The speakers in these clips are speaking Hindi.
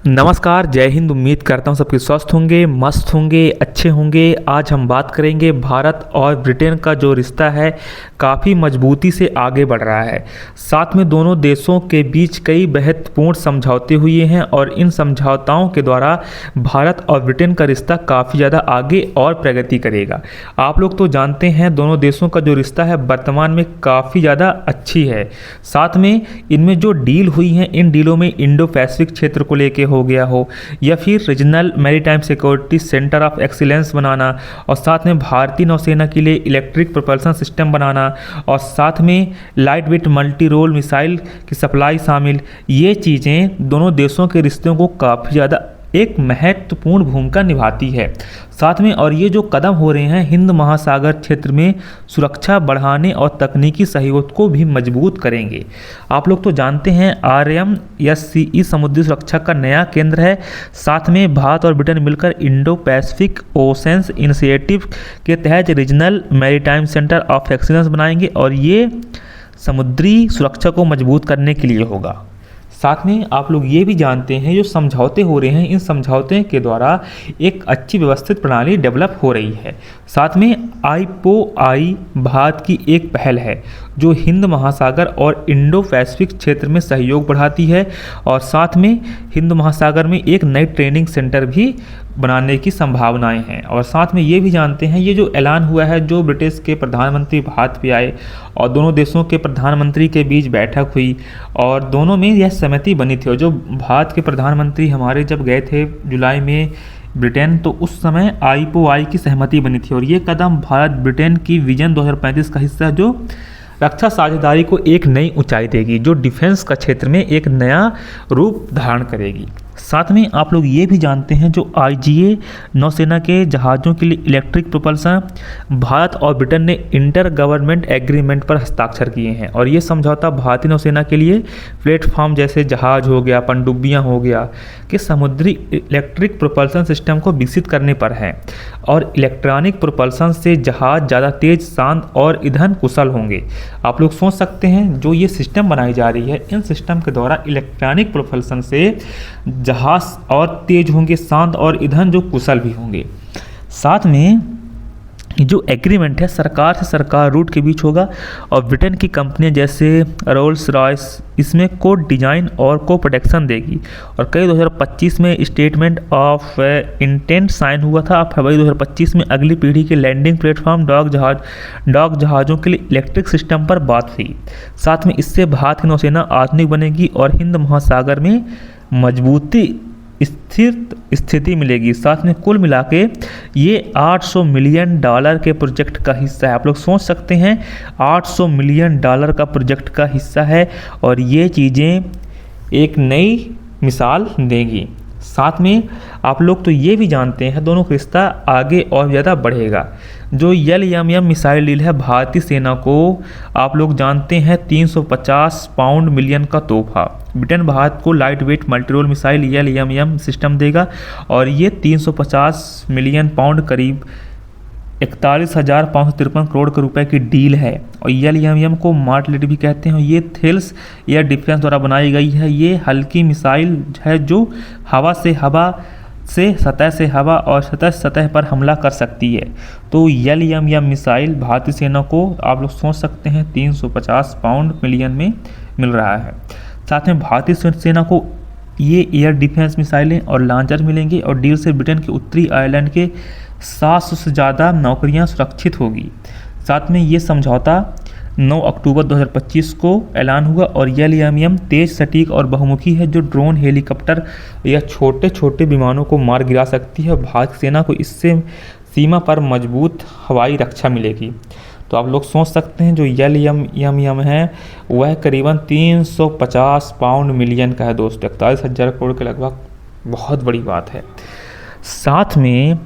नमस्कार, जय हिंद। उम्मीद करता हूँ सबके स्वस्थ होंगे, मस्त होंगे, अच्छे होंगे। आज हम बात करेंगे भारत और ब्रिटेन का जो रिश्ता है काफ़ी मजबूती से आगे बढ़ रहा है। साथ में दोनों देशों के बीच कई महत्वपूर्ण समझौते हुए हैं और इन समझौताओं के द्वारा भारत और ब्रिटेन का रिश्ता काफ़ी ज़्यादा आगे और प्रगति करेगा। आप लोग तो जानते हैं दोनों देशों का जो रिश्ता है वर्तमान में काफ़ी ज़्यादा अच्छी है। साथ में इनमें जो डील हुई हैं, इन डीलों में इंडो पैसिफिक क्षेत्र को लेके हो गया हो या फिर regional maritime security centre of excellence बनाना और साथ में भारतीय नौसेना के लिए इलेक्ट्रिक प्रोपल्सन सिस्टम बनाना और साथ में light weight multi role missile की सप्लाई शामिल, ये चीज़ें दोनों देशों के रिश्तों को काफ़ी ज़्यादा एक महत्वपूर्ण भूमिका निभाती है। साथ में और ये जो कदम हो रहे हैं हिंद महासागर क्षेत्र में सुरक्षा बढ़ाने और तकनीकी सहयोग को भी मजबूत करेंगे। आप लोग तो जानते हैं RMSCE समुद्री सुरक्षा का नया केंद्र है। साथ में भारत और ब्रिटेन मिलकर इंडो पैसिफिक ओशंस इनिशिएटिव के तहत regional maritime centre of excellence बनाएंगे और ये समुद्री सुरक्षा को मजबूत करने के लिए होगा। साथ में आप लोग ये भी जानते हैं जो समझौते हो रहे हैं, इन समझौते के द्वारा एक अच्छी व्यवस्थित प्रणाली डेवलप हो रही है। साथ में IPOI भारत की एक पहल है जो हिंद महासागर और इंडो पैसिफिक क्षेत्र में सहयोग बढ़ाती है और साथ में हिंद महासागर में एक नई ट्रेनिंग सेंटर भी बनाने की संभावनाएं हैं। और साथ में ये भी जानते हैं ये जो ऐलान हुआ है, जो ब्रिटिश के प्रधानमंत्री भारत पे आए और दोनों देशों के प्रधानमंत्री के बीच बैठक हुई और दोनों में यह सहमति बनी थी। और जो भारत के प्रधानमंत्री हमारे जब गए थे जुलाई में ब्रिटेन, तो उस समय IPOI की सहमति बनी थी और ये कदम भारत ब्रिटेन की विजन 2035 का हिस्सा है जो रक्षा साझेदारी को एक नई ऊंचाई देगी, जो डिफेंस का क्षेत्र में एक नया रूप धारण करेगी। साथ में आप लोग ये भी जानते हैं जो IGA नौसेना के जहाज़ों के लिए इलेक्ट्रिक प्रोपल्सन भारत और ब्रिटेन ने इंटर गवर्नमेंट एग्रीमेंट पर हस्ताक्षर किए हैं और ये समझौता भारतीय नौसेना के लिए प्लेटफॉर्म जैसे जहाज़ हो गया, पनडुब्बियाँ हो गया कि समुद्री इलेक्ट्रिक प्रोपल्सन सिस्टम को विकसित करने पर है और इलेक्ट्रॉनिक प्रोपल्सन से जहाज़ ज़्यादा तेज, शांत और ईंधन कुशल होंगे। आप लोग सोच सकते हैं जो ये सिस्टम बनाई जा रही है, इन सिस्टम के द्वारा इलेक्ट्रॉनिक प्रोपल्सन से जहाज और तेज होंगे, शांत और ईंधन जो कुशल भी होंगे। साथ में जो एग्रीमेंट है सरकार से सरकार रूट के बीच होगा और ब्रिटेन की कंपनियां जैसे रोल्स रॉयस इसमें को डिजाइन और को प्रोटेक्शन देगी और कई 2025 में स्टेटमेंट ऑफ इंटेंट साइन हुआ था। फरवरी 2025 में अगली पीढ़ी के लैंडिंग प्लेटफॉर्म डॉक जहाज़ों के लिए इलेक्ट्रिक सिस्टम पर बात हुई। साथ में इससे भारत की नौसेना आधुनिक बनेगी और हिंद महासागर में मजबूती स्थिति मिलेगी। साथ में कुल मिला के ये $800 मिलियन के प्रोजेक्ट का हिस्सा है। आप लोग सोच सकते हैं $800 मिलियन का प्रोजेक्ट का हिस्सा है और ये चीज़ें एक नई मिसाल देंगी। साथ में आप लोग तो ये भी जानते हैं दोनों का रिश्ता आगे और ज़्यादा बढ़ेगा। जो LMM मिसाइल डील है भारतीय सेना को आप लोग जानते हैं 350 पाउंड मिलियन का तोहफा। ब्रिटेन भारत को light weight multirole missile LMM system देगा और ये 350 मिलियन पाउंड करीब 41,553 करोड़ के रुपए की डील है। और LMM को मार्टलेट भी कहते हैं। ये थेल्स एयर डिफेंस द्वारा बनाई गई है। ये हल्की मिसाइल है जो हवा से सतह से हवा और सतह से सतह पर हमला कर सकती है। तो LMM मिसाइल भारतीय सेना को आप लोग सोच सकते हैं 350 पाउंड मिलियन में मिल रहा है। साथ में भारतीय सेना को ये एयर डिफेंस मिसाइलें और लॉन्चर मिलेंगे और डील से ब्रिटेन के उत्तरी आयरलैंड के 700 से ज़्यादा नौकरियां सुरक्षित होगी। साथ में ये समझौता 9 अक्टूबर 2025 को ऐलान हुआ और LMM तेज, सटीक और बहुमुखी है जो ड्रोन, हेलीकॉप्टर या छोटे छोटे विमानों को मार गिरा सकती है। भारतीय सेना को इससे सीमा पर मजबूत हवाई रक्षा मिलेगी। तो आप लोग सोच सकते हैं जो LMM है वह करीबन 350 पाउंड मिलियन का है दोस्तों, 41,000 करोड़ के लगभग, बहुत बड़ी बात है। साथ में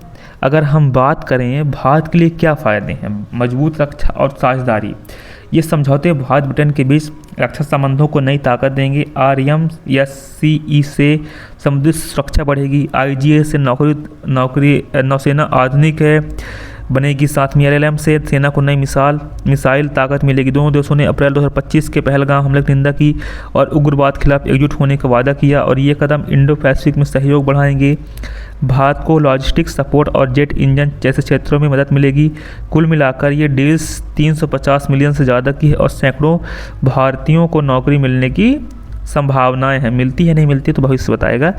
अगर हम बात करें भारत के लिए क्या फ़ायदे हैं, मजबूत रक्षा और साझेदारी। ये समझौते भारत ब्रिटेन के बीच रक्षा संबंधों को नई ताकत देंगे। RMSCE से समुद्री सुरक्षा बढ़ेगी। IGA से नौसेना आधुनिक है। बनेगी। साथ में LLM से सेना को नई मिसाइल ताकत मिलेगी। दोनों देशों ने अप्रैल 2025 के पहलगाम हमले की निंदा की और उग्रवाद खिलाफ एकजुट होने का वादा किया और ये कदम इंडो पैसिफिक में सहयोग बढ़ाएंगे। भारत को लॉजिस्टिक्स सपोर्ट और जेट इंजन जैसे क्षेत्रों में मदद मिलेगी। कुल मिलाकर ये डील्स 350 मिलियन से ज़्यादा की है और सैकड़ों भारतीयों को नौकरी मिलने की संभावनाएं हैं। मिलती है नहीं मिलती तो भविष्य बताएगा,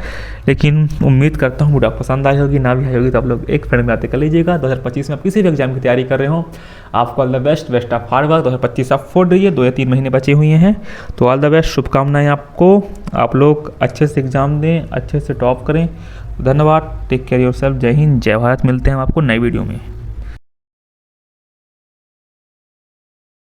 लेकिन उम्मीद करता हूँ वीडियो पसंद आई होगी। ना भी आई होगी तो आप लोग एक फ्रेंड में आते कर लीजिएगा। 2025 में आप किसी भी एग्जाम की तैयारी कर रहे हो, आपको all the best of hard work. 2025 आप फोड़ रही है, 2 या 3 महीने बचे हुए हैं, तो ऑल द बेस्ट, शुभकामनाएं आपको। आप लोग अच्छे से एग्ज़ाम दें, अच्छे से टॉप करें। धन्यवाद, टेक केयर योरसेल्फ, जय हिंद, जय भारत। मिलते हैं आपको नई वीडियो में।